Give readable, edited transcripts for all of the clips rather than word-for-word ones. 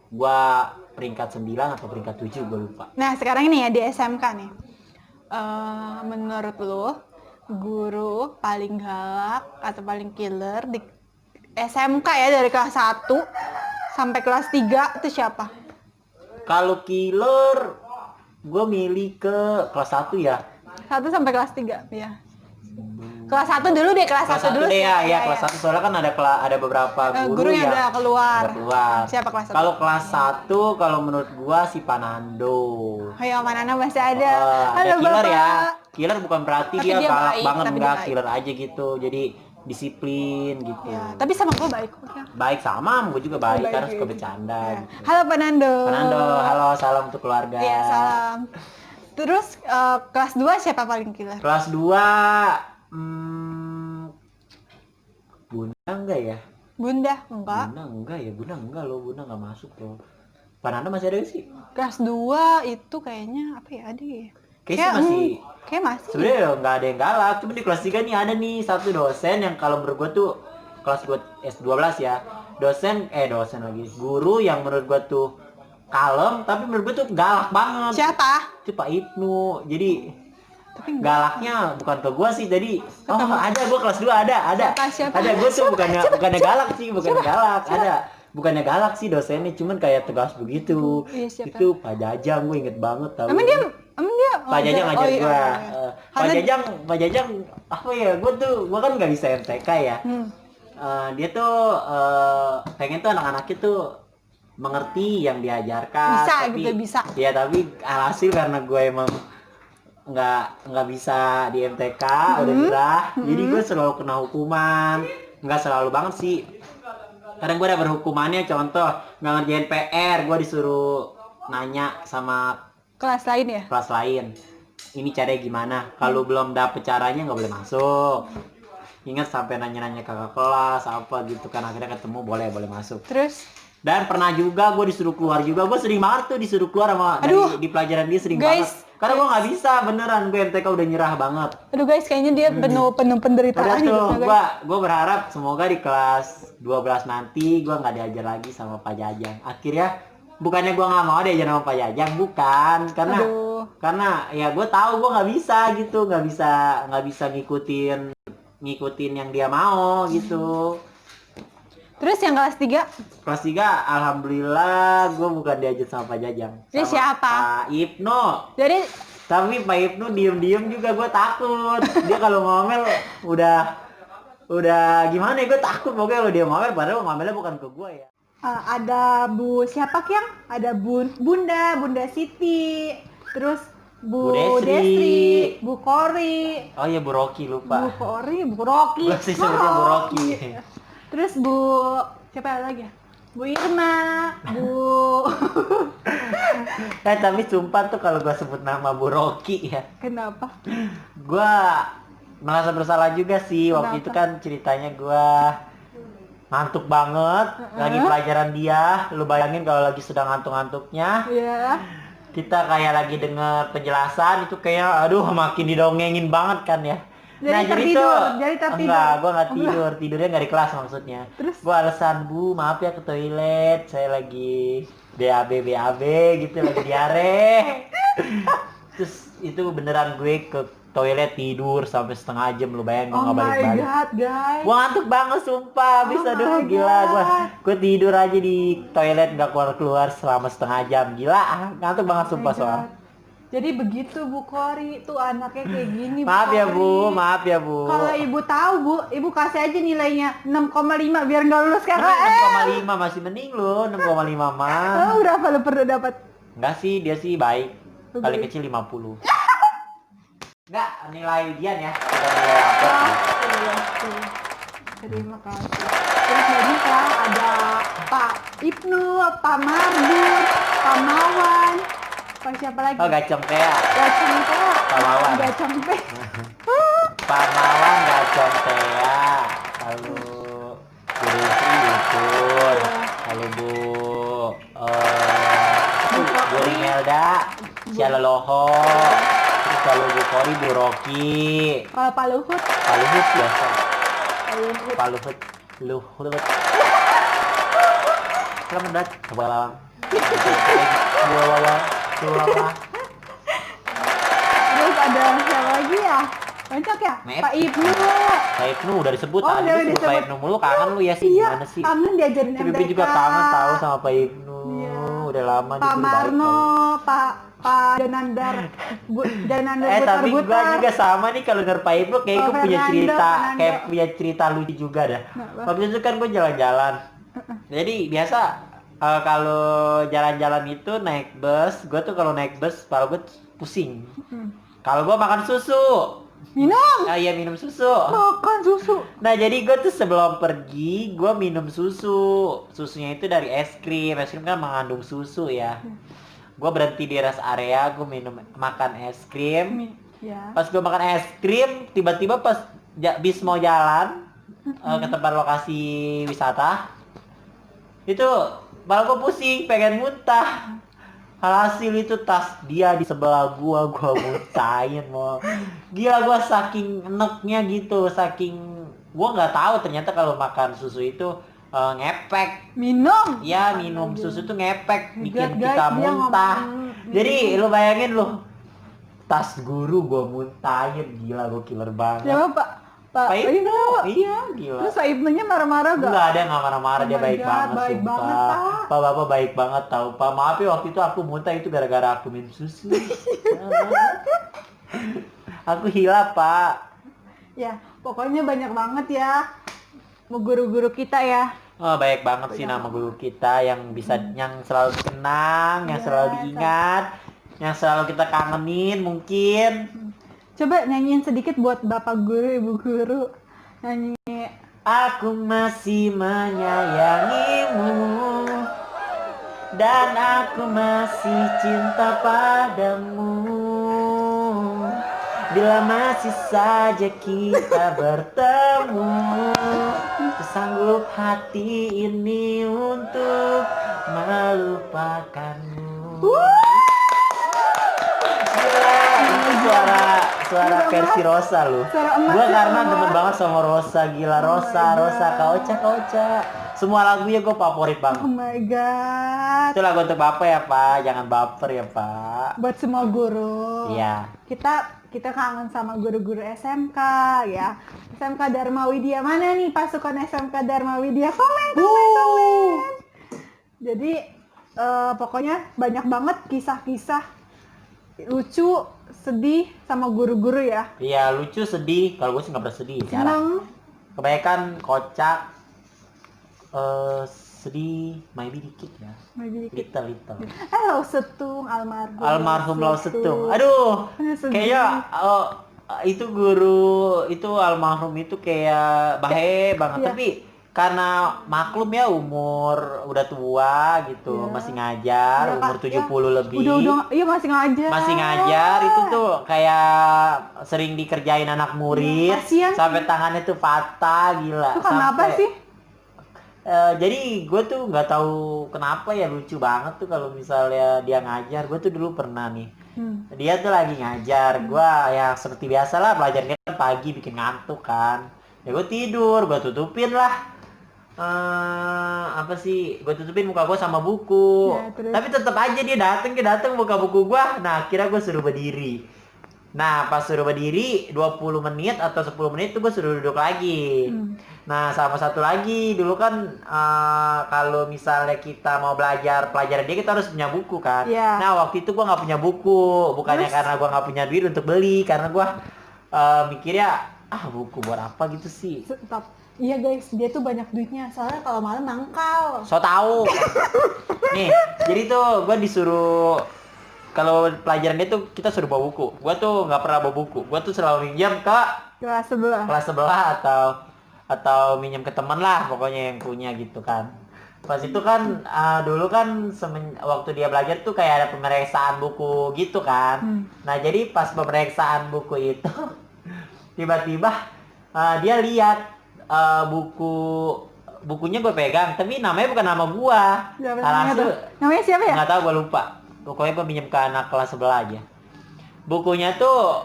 Gua peringkat 9 atau peringkat 7 gue lupa. Nah, sekarang ini ya di SMK nih. Menurut lu, guru paling galak atau paling killer di SMK ya dari kelas 1 sampai kelas 3 itu siapa? Kalau killer, gue milih ke kelas 1 ya. 1 sampai kelas 3 ya. Kelas 1 dulu deh, kelas 1 dulu deh siapa? ya, kelas 1 soalnya kan ada beberapa Guru yang udah keluar. Siapa kelas 1? Kalau kelas 1 kalau menurut gua si Panando. Ayo, mana masih ada. Ada Halo, killer Bapak. ya. Killer bukan berarti Tapi dia dia galak baik, banget, tapi enggak, dia baik. killer aja gitu. Jadi disiplin gitu. Ya, tapi sama gue baik kok ya. Baik sama, gue juga baik, Baik karena suka gitu. bercanda Ya. gitu. Halo Panando. Panando, halo, salam untuk keluarga. Iya, salam. Terus kelas 2 siapa paling killer? Kelas 2 Bunda enggak ya? Bunda, enggak. Bunda enggak loh, Bunda enggak masuk loh. Pananda masih ada sih? Kelas 2 itu kayaknya apa ya, ada ya? Kayaknya masih. Kayak masih. Sebenarnya enggak ada yang galak, cuma di kelas 3 nih ada nih satu dosen yang kalau menurut gua tuh kelas gua S12 ya. Dosen lagi. Guru yang menurut gua tuh kalem tapi menurut gua tuh galak banget. Siapa? Itu Pak Ibnu. Jadi Tapi galaknya bukan ke gua sih, jadi ada gua kelas 2 ada. Siapa? Ada gua tuh bukannya galak sih, galak. Ada. Bukannya galak sih dosennya, cuman kayak tegas begitu. Iya, siapa? Itu Pak Jajang, gue inget banget tahu. Emang dia Pak Jajang ngajar iya, gua. iya. Pak Jajang apa ya? Gua kan nggak bisa MTK ya. Dia tuh pengen tuh anak-anaknya tuh mengerti yang diajarkan. Bisa tapi, gitu, bisa. Ya tapi alhasil karena gue emang nggak bisa di MTK udah nyerah. Jadi gue selalu kena hukuman. Nggak selalu banget sih. Kadang gue ada berhukumannya, contoh nggak ngerjain PR, gue disuruh nanya sama kelas lain ya? Kelas lain. Ini caranya gimana? Kalau belum dapet caranya nggak boleh masuk. Ingat sampai nanya-nanya kakak kelas apa gitu kan, akhirnya ketemu boleh masuk. Terus? Dan pernah juga gue disuruh keluar juga. Gue sering banget tuh disuruh keluar sama di pelajaran dia sering banget. Karena gue nggak bisa beneran, gue MTK udah nyerah banget. Aduh guys, kayaknya dia penuh penderitaan tuh, gue berharap semoga di kelas 12 nanti gue nggak diajar lagi sama Pak Jajang. Akhirnya bukannya gue nggak mau diajar sama Pak Jajang, bukan, karena ya gue tahu gue nggak bisa gitu, nggak bisa ngikutin yang dia mau gitu. Terus yang kelas 3? Kelas 3 alhamdulillah gue bukan diajar sama Pak Jajang. Ini siapa? Pak Ibnu. Jadi tapi Pak Ibnu diem juga, gue takut. Dia kalau ngomel udah gimana ya, gue takut pokoknya kalau dia ngomel, padahal ngomelnya bukan ke gue ya. Ada Bu siapa Kyang? Ada Bunda Siti, terus Bu Desri, Bu Kori. Oh iya, Bu Roki lupa. Bu Roki. Gue sih sebutnya Bu Roki. Terus Bu siapa lagi ya? Bu Irma, Bu. Tapi sumpah tuh kalau gue sebut nama Bu Roki ya. Kenapa? Gue merasa bersalah juga sih. Waktu itu kan ceritanya gue ngantuk banget, lagi pelajaran dia. Lu bayangin kalau lagi sedang ngantuk-ngantuknya. Iya. Kita kayak lagi denger penjelasan, itu kayak aduh makin didongengin banget kan ya. Jadi enggak, gue nggak tidurnya nggak di kelas maksudnya. Gue alasan, Bu maaf ya ke toilet, saya lagi BAB gitu, lagi diare. Terus itu beneran gue ke toilet tidur sampai setengah jam, lu bayangin gue nggak balik-balik. Oh my god guys, gue ngantuk banget sumpah, bisa gila gue tidur aja di toilet nggak keluar selama setengah jam, gila ngantuk banget sumpah soal. Jadi begitu Bu Kori, tuh anaknya kayak gini. Maaf ya Bu. Kalau Ibu tahu Bu, Ibu kasih aja nilainya 6,5 biar nggak lulus KKN. 6,5 masih mending lo, 6,5 mah. Oh, berapa lo perlu dapat? Enggak sih, dia sih baik. Kali kecil 50. Enggak, nilai Dian ya. Nilai apa? Terima kasih. Terus dari ada Pak Ibnu, Pak Mardut, Pak Mawan. Pak siapa lagi? Oh, Gacongpea. Pak Mawan. Gacongpea. Pak Mawan Gacongpea. Lalu Bu Rizky Dukur. Lalu Bu Ringelda, Cialoloho. Terus kalau Bu Kori, Bu Roki. Kalau Pak Luhut biasa. Pak Luhut. Selamat datang ke Balawang. Dua. Terus ada siapa lagi ya? Banyak ya? Mep. Pak Ibnu. Pak Ibnu udah disebut Oh, tadi. udah Disebut Pak disebut. Ibnu mulu, kangen lu ya sih, Iya, gimana sih? kangen diajarin Tapi MTK. Pipi juga kangen tahu sama Pak Ibnu. Iya. Udah lama Pak dulu Marno, baik, Pak Danandar, Danandar tapi gua Butar-Butar. juga sama nih kalau denger Pak Ibnu kayak Oh, gua punya Fernando, cerita, Fernando. kayak punya cerita lucu juga dah. Kenapa? Waktu itu kan gua jalan-jalan. Jadi biasa kalau jalan-jalan itu naik bus, gua tuh kalau naik bus kepala gua pusing. Kalau gua makan susu, Minum. iya minum susu. Makan susu. Nah jadi gue tuh sebelum pergi gue minum susu. Susunya itu dari es krim. Es krim kan mengandung susu ya. Gue berhenti di rest area, gue makan es krim. Ya. Pas gue makan es krim, tiba-tiba pas bis mau jalan ke tempat lokasi wisata, itu malah gue pusing, pengen muntah. Hasil itu tas dia di sebelah gua muntahin mau. Gila gua saking enaknya gitu, saking gua nggak tahu ternyata kalau makan susu itu ngepek. Minum. Ya minum susu tuh ngepek, bikin Guys, kita dia muntah. ngomong- Jadi lu bayangin lu, tas guru gua muntahin, gila gua killer banget. Siapa Pak? Pak Ibnu, Ibnu. iya gila. Terus Pak Ibnunya marah-marah gak? Enggak ada, nggak marah-marah, Oh dia my baik God, banget, baik sumpah. banget, Pak. Pak Bapak baik banget tau. Pak maaf ya waktu itu aku muntah itu gara-gara aku minum susu. Aku hilap Pak. Ya, pokoknya banyak banget ya. Guru-guru kita ya. Oh baik banget sih nama guru kita yang bisa yang selalu kenang, yang Iya, selalu diingat, yang selalu kita kangenin mungkin. Coba nyanyiin sedikit buat bapak guru, ibu guru. Nyanyi. Aku masih menyayangimu dan aku masih cinta padamu. Bila masih saja kita bertemu, sanggup hati ini untuk melupakanmu. Gila, itu suara versi Rosa lu. Suara emas Gua ya, karena emas. demen banget sama Rosa, gila Rosa, my Rosa, Kaoca. Semua lagunya gue favorit Oh banget. my god. Itu lagu untuk Bapak ya Pak, jangan baper ya Pak. Buat semua guru. Iya. Kita kangen sama guru-guru SMK ya. SMK Dharma Widya mana nih pasukan SMK Dharma Widya? Komen. Jadi pokoknya banyak banget kisah-kisah lucu, sedih sama guru-guru ya. Iya lucu, sedih. Kalau gue sih nggak pernah sedih. Jarang. Seneng. Kebanyakan kocak, sedih, maybe dikit ya. Maybe dikit. Little. Lau Setung almarhum. Almarhum Lau Setung. Aduh, sedih. kayaknya itu guru itu almarhum itu kayak bahe banget. Iya. Tapi karena maklum ya umur udah tua gitu, Iya. masih ngajar, Iya, umur Kak, 70 ya. lebih. Iya masih ngajar. Masih ngajar itu tuh kayak sering dikerjain anak murid, Kasian sampai tangannya tuh patah, gila. Itu kenapa Sampai- sih? jadi gue tuh nggak tahu kenapa ya, lucu banget tuh kalau misalnya dia ngajar. Gue tuh dulu pernah nih, dia tuh lagi ngajar, gue ya seperti biasa lah, belajarnya kan pagi bikin ngantuk kan, ya gue tidur, gue tutupin lah gue tutupin muka gue sama buku. Ya, terus? Tapi tetap aja dia dateng buka buku gue. Nah akhirnya gue suruh berdiri. Nah pas suruh berdiri 20 menit atau 10 menit tuh gue suruh duduk lagi. Nah sama satu lagi, dulu kan kalau misalnya kita mau belajar pelajaran dia, kita harus punya buku kan. Iya. Nah waktu itu gue nggak punya buku, bukannya Terus? karena gue nggak punya duit untuk beli, karena gue mikirnya buku buat apa gitu sih. Stop. Iya guys, dia tuh banyak duitnya. Soalnya kalau malam mangkal. So tahu. Nih, jadi tuh gue disuruh, kalau pelajaran dia tuh kita suruh bawa buku. Gue tuh nggak pernah bawa buku. Gue tuh selalu minjem ke Kelas sebelah. kelas sebelah atau minjem ke teman lah, pokoknya yang punya gitu kan. Pas itu kan dulu kan waktu dia belajar tuh kayak ada pemeriksaan buku gitu kan. Nah jadi pas pemeriksaan buku itu tiba-tiba dia lihat bukunya gue pegang, tapi namanya bukan nama gua. Namanya siapa ya? Nggak tahu, gue lupa. Pokoknya gue pinjam ke anak kelas sebelah aja. Bukunya tuh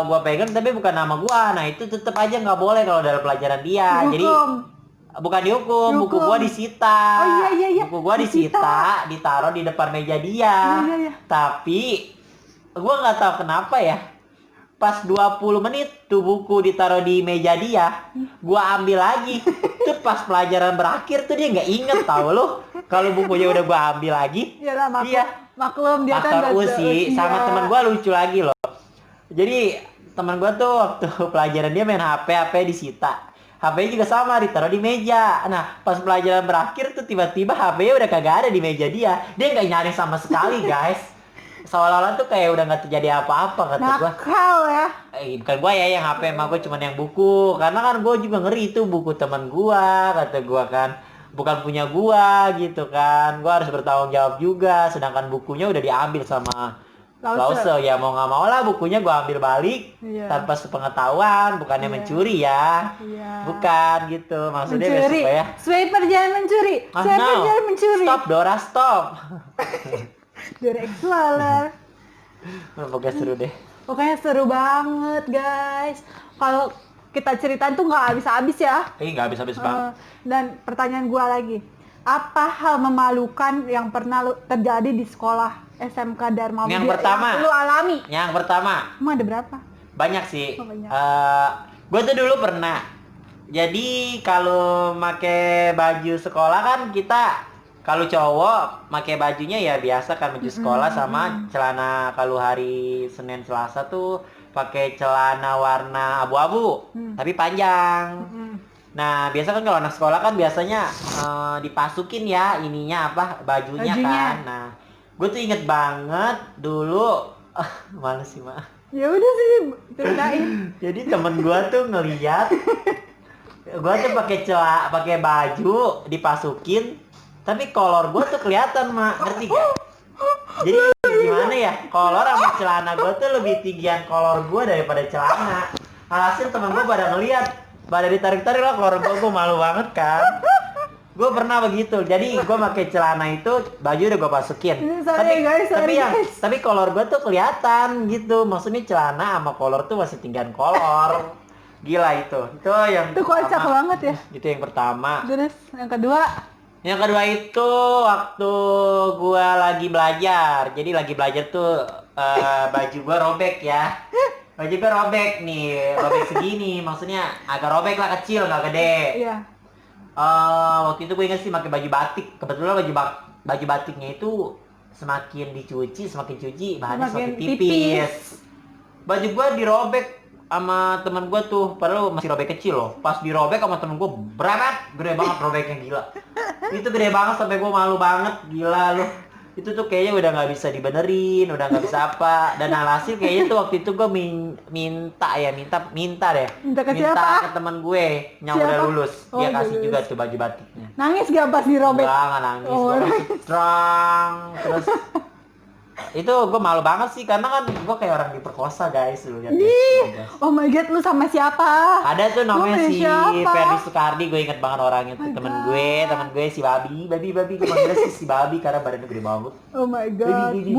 gua pegang tapi bukan nama gua. Nah itu tetap aja nggak boleh kalau dalam pelajaran dia. Dihukum. Jadi bukan dihukum, buku Dihukum. gua disita. Oh iya. Buku buku gua disita, ditaruh di depan meja dia. Iya. Tapi gua nggak tahu kenapa ya. Pas 20 menit tuh buku ditaruh di meja dia, gua ambil lagi. Tuh pas pelajaran berakhir tuh dia nggak inget, tahu lu. Kalau bukunya udah gua ambil lagi. Iyalah, Iya. maklum dia kan Faktor usi usia. sama teman gua lucu lagi loh. Jadi teman gua tuh waktu pelajaran dia main HP disita. HP-nya juga sama ditaruh di meja. Nah, pas pelajaran berakhir tuh tiba-tiba HP-nya udah kagak ada di meja dia. Dia nggak nyari sama sekali, guys. Seolah-olah tuh kayak udah nggak terjadi apa-apa kata gua. Nakal ya. Bukan gua ya yang HP emang gua cuman yang buku. Karena kan gua juga ngeri itu buku teman gua, kata gua kan. Bukan punya gua gitu kan. Gua harus bertanggung jawab juga. Sedangkan bukunya udah diambil sama Lause. Ya mau nggak mau lah bukunya gua ambil balik. Iya. Tanpa sepengetahuan. Bukannya mencuri ya. Iya. Bukan gitu. Maksudnya Mencuri. besok ya. Swiper jangan mencuri. Swiper No. jangan mencuri. Stop Dora, stop. Dora Explorer. Pokoknya seru deh. Pokoknya seru banget, guys. Kalau kita ceritain tuh nggak habis-habis ya. Nggak habis-habis banget. Dan pertanyaan gua lagi, apa hal memalukan yang pernah terjadi di sekolah SMK Dharma Yang Widya pertama. yang lu alami? Yang pertama. Emang ada berapa? Banyak sih. Oh, banyak. Gue tuh dulu pernah. Jadi kalau make baju sekolah kan kita kalau cowok make bajunya ya biasa kan baju sekolah sama celana. Kalau hari Senin Selasa tuh pakai celana warna abu-abu tapi panjang. Nah biasa kan kalau anak sekolah kan biasanya dipasukin ya ininya apa bajunya kan. Nah gue tuh inget banget dulu mana sih mak? Ya udah sih, ceritain. Jadi temen gua tuh ngeliat gua tuh pakai baju dipasukin, tapi kolor gua tuh kelihatan mak, ngerti gak? Jadi gimana ya? Kolor sama celana gua tuh lebih tinggian kolor gua daripada celana. Alhasil temen gua pada ngeliat, pada ditarik-tarik lah kolor gua malu banget kan. Gue pernah begitu, jadi gue pakai celana itu baju udah gue masukin. Tapi kolor gue tuh kelihatan gitu, maksudnya celana sama kolor tuh masih tinggian kolor. Gila itu yang Itu kocak banget ya. Itu yang pertama. Terus yang kedua? Yang kedua itu waktu gue lagi belajar, jadi lagi belajar tuh baju gue robek ya. Baju gue robek nih, robek segini, maksudnya agak robek lah, kecil nggak gede. Iya. Waktu itu gue inget sih pakai baju batik. Kebetulan baju batiknya itu semakin dicuci bahannya semakin tipis. Baju gue dirobek sama teman gue tuh, padahal masih robek kecil loh. Pas dirobek sama temen gue berat, gede banget robeknya, gila. Itu gede banget sampai gue malu banget, gila loh. Itu tuh kayaknya udah nggak bisa dibenerin, udah nggak bisa apa. Dan alhasil kayaknya tuh waktu itu gue minta deh. Minta ke siapa? Ke teman gue yang udah lulus. Dia kasih lulus. juga tuh baju batiknya. Nangis gak pas dirobek? Nggak nangis. Gue masih terang. Terus itu gue malu banget sih karena kan gue kayak orang diperkosa guys, lu lihat. Oh my god, lu sama siapa? Ada tuh namanya si siapa? Ferdi Sukardi, gue inget banget orangnya tuh, temen gue si Babi gue manggilnya si Babi karena badannya gede banget. Oh my god, Babi.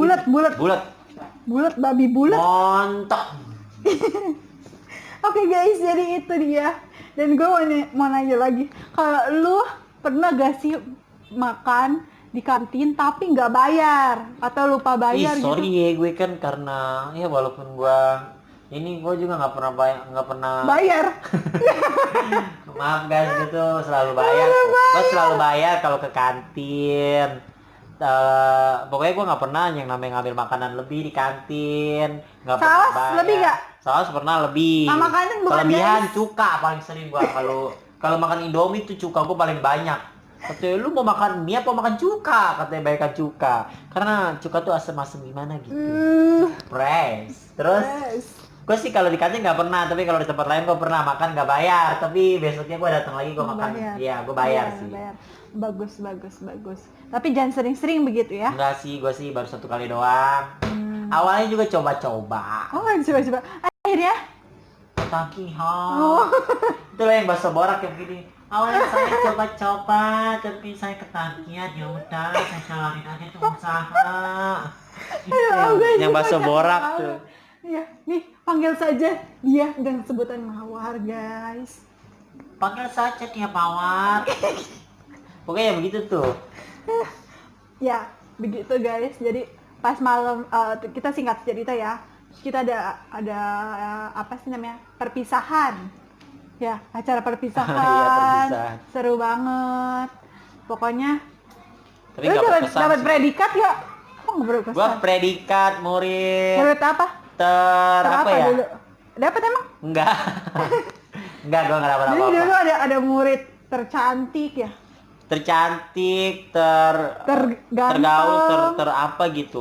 bulat babi bulat. Montok. Oke guys, jadi itu dia. Dan gue mau nanya lagi, kalau lu pernah gak sih makan di kantin tapi nggak bayar atau lupa bayar gitu? Sorry ya, gue kan karena ya walaupun gue juga nggak pernah bayar. Maaf guys, gue tuh selalu bayar. Gue selalu bayar kalau ke kantin. Pokoknya gue nggak pernah yang namanya ngambil makanan lebih di kantin. Nggak pernah Saus bayar. lebih nggak? Saus pernah lebih. Nah, makanan bukan kelebihan guys. cuka paling sering gue kalau makan Indomie tuh cuka gue paling banyak. Katanya lu mau makan mie apa makan cuka? Katanya bayarkan cuka. Karena cuka tuh asam-asam gimana gitu. Terus gue sih kalau di kantin nggak pernah, tapi kalau di tempat lain gue pernah makan nggak bayar. Tapi besoknya gue datang lagi gue makan. Iya, gue bayar sih. Bayar. Bagus. Tapi jangan sering-sering begitu ya? Enggak sih, gue sih baru 1 kali doang. Awalnya juga coba-coba. Oh, coba-coba. Akhirnya? Ketagihan. Itu lah yang bahasa borak yang begini. Awalnya saya coba-coba, tapi saya ketagihan. Ya udah, saya jalanin aja tuh usaha. Yang bahasa borak tuh. Iya, nih panggil saja dia dengan sebutan Mawar, guys. Panggil saja dia Mawar. Pokoknya begitu tuh. Ya, begitu guys. Jadi pas malam kita singkat cerita ya. Terus kita ada apa sih namanya? Perpisahan. Ya, acara perpisahan. Iya, perpisahan. Seru banget. Pokoknya Tapi nggak berkesan dapat sih. predikat ya? Kok nggak berkesan? Gua predikat murid Menurut apa? apa ya? dulu? Dapat emang? Enggak. Enggak, gua enggak dapat Jadi apa-apa. dulu ada murid tercantik ya. Tercantik, Terganteng. tergaul, ter apa gitu.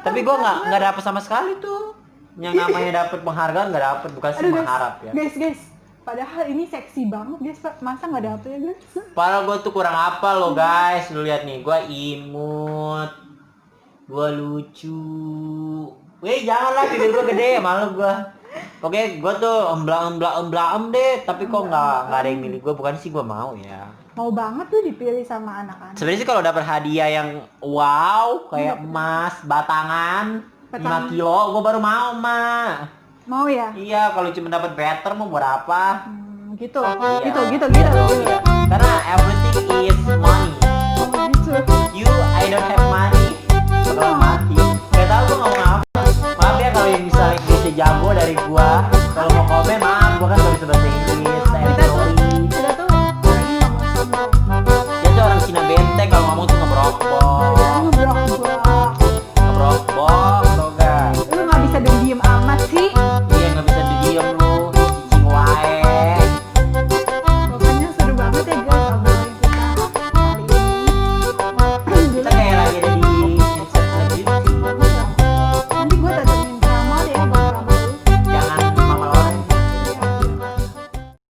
Tapi gua nggak dapet sama sekali tuh. Yang namanya dapet penghargaan nggak dapet, bukan sih Aduh, guys, mengharap ya. guys. Padahal ini seksi banget guys, masa nggak dapet ya guys? Padahal gua tuh kurang apa loh guys. Lu lihat nih, gua imut, gua lucu. Weh janganlah bibir gua gede, malu gua. Oke, gua tuh embla-embla deh, tapi kok nggak ada yang milih gua, bukan sih gua mau ya. Mau banget tuh dipilih sama anak-anak. Sebenarnya sih kalau dapat hadiah yang wow kayak emas batangan 5 kilo, gue baru mau mah. Mau ya? Iya, kalau cuma dapat better mau buat apa? Gitu. Iya. Gitu. Karena everything is money. Gitu.